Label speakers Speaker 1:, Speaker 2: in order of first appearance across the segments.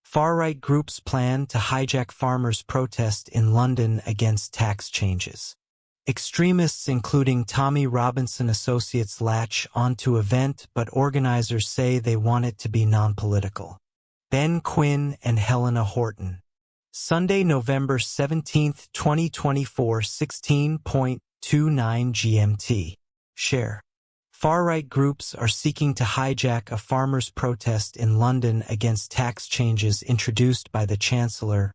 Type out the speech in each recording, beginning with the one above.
Speaker 1: Far-right groups plan to hijack farmers' protest in London against tax changes. Extremists including Tommy Robinson Associates latch onto event, but organizers say they want it to be non-political. Ben Quinn and Helena Horton. Sunday, November 17, 2024, 16.29 GMT. Share. Far-right groups are seeking to hijack a farmers' protest in London against tax changes introduced by the Chancellor,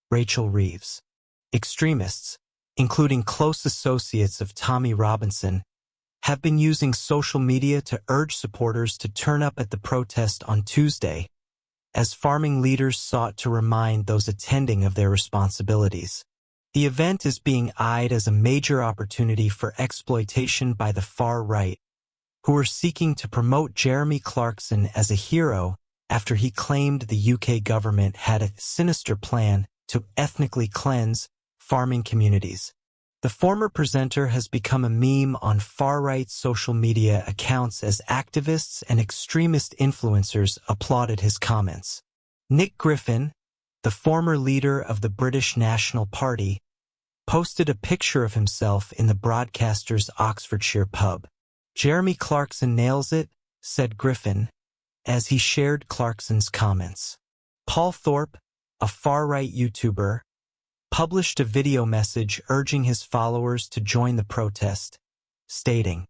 Speaker 1: Rachel Reeves. Extremists, including close associates of Tommy Robinson, have been using social media to urge supporters to turn up at the protest on Tuesday, as farming leaders sought to remind those attending of their responsibilities. The event is being eyed as a major opportunity for exploitation by the far right, who are seeking to promote Jeremy Clarkson as a hero after he claimed the UK government had a sinister plan to ethnically cleanse farming communities. The former presenter has become a meme on far-right social media accounts as activists and extremist influencers applauded his comments. Nick Griffin, the former leader of the British National Party, posted a picture of himself in the broadcaster's Oxfordshire pub. "Jeremy Clarkson nails it," said Griffin, as he shared Clarkson's comments. Paul Thorpe, a far-right YouTuber, published a video message urging his followers to join the protest, stating,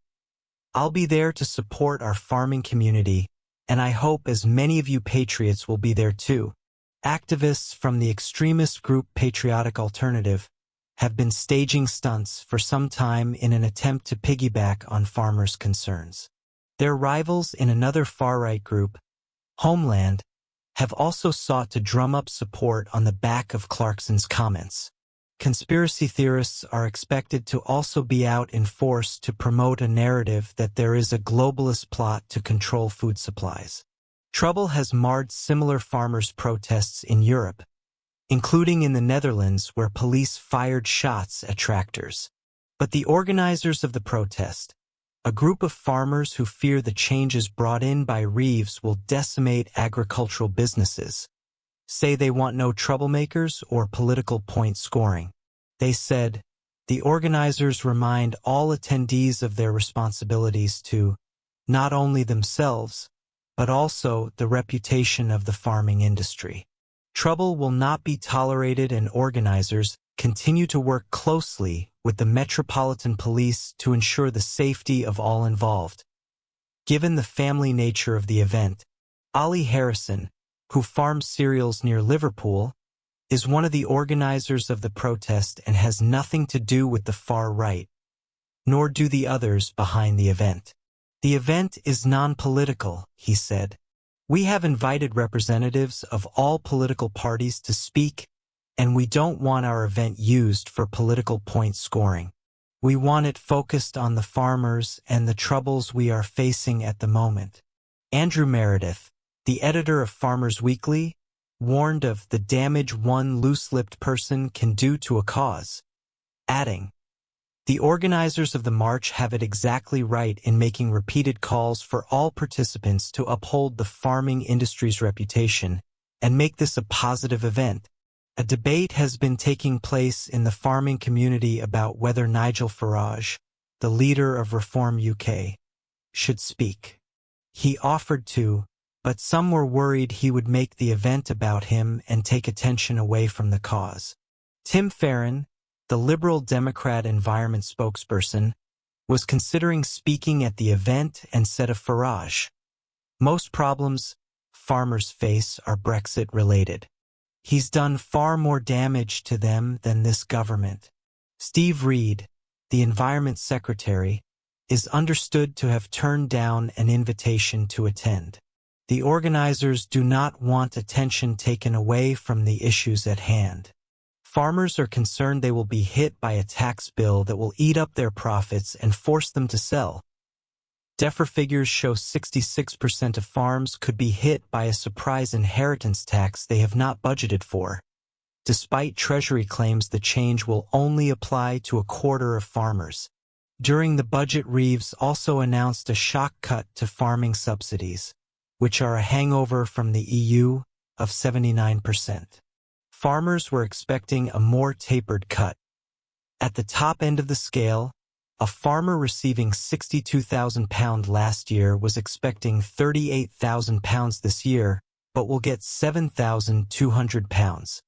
Speaker 1: "I'll be there to support our farming community, and I hope as many of you patriots will be there too." Activists from the extremist group Patriotic Alternative have been staging stunts for some time in an attempt to piggyback on farmers' concerns. Their rivals in another far-right group, Homeland, have also sought to drum up support on the back of Clarkson's comments. Conspiracy theorists are expected to also be out in force to promote a narrative that there is a globalist plot to control food supplies. Trouble has marred similar farmers' protests in Europe, including in the Netherlands where police fired shots at tractors. But the organizers of the protest, a group of farmers who fear the changes brought in by Reeves will decimate agricultural businesses, say they want no troublemakers or political point scoring. They said, the organizers remind all attendees of their responsibilities to not only themselves, but also the reputation of the farming industry. Trouble will not be tolerated, and organizers continue to work closely with the Metropolitan Police to ensure the safety of all involved. Given the family nature of the event, Ollie Harrison, who farms cereals near Liverpool, is one of the organizers of the protest and has nothing to do with the far right, nor do the others behind the event. "The event is non-political," he said. "We have invited representatives of all political parties to speak, and we don't want our event used for political point scoring. We want it focused on the farmers and the troubles we are facing at the moment." Andrew Meredith, the editor of Farmers Weekly, warned of the damage one loose-lipped person can do to a cause, adding, "The organizers of the march have it exactly right in making repeated calls for all participants to uphold the farming industry's reputation and make this a positive event." A debate has been taking place in the farming community about whether Nigel Farage, the leader of Reform UK, should speak. He offered to, but some were worried he would make the event about him and take attention away from the cause. Tim Farron, the Liberal Democrat environment spokesperson, was considering speaking at the event and said of Farage, "Most problems farmers face are Brexit-related. He's done far more damage to them than this government." Steve Reed, the Environment Secretary, is understood to have turned down an invitation to attend. The organizers do not want attention taken away from the issues at hand. Farmers are concerned they will be hit by a tax bill that will eat up their profits and force them to sell. DEFRA figures show 66% of farms could be hit by a surprise inheritance tax they have not budgeted for, despite Treasury claims the change will only apply to a quarter of farmers. During the budget, Reeves also announced a shock cut to farming subsidies, which are a hangover from the EU, of 79%. Farmers were expecting a more tapered cut. At the top end of the scale, a farmer receiving £62,000 last year was expecting £38,000 this year, but will get £7,200.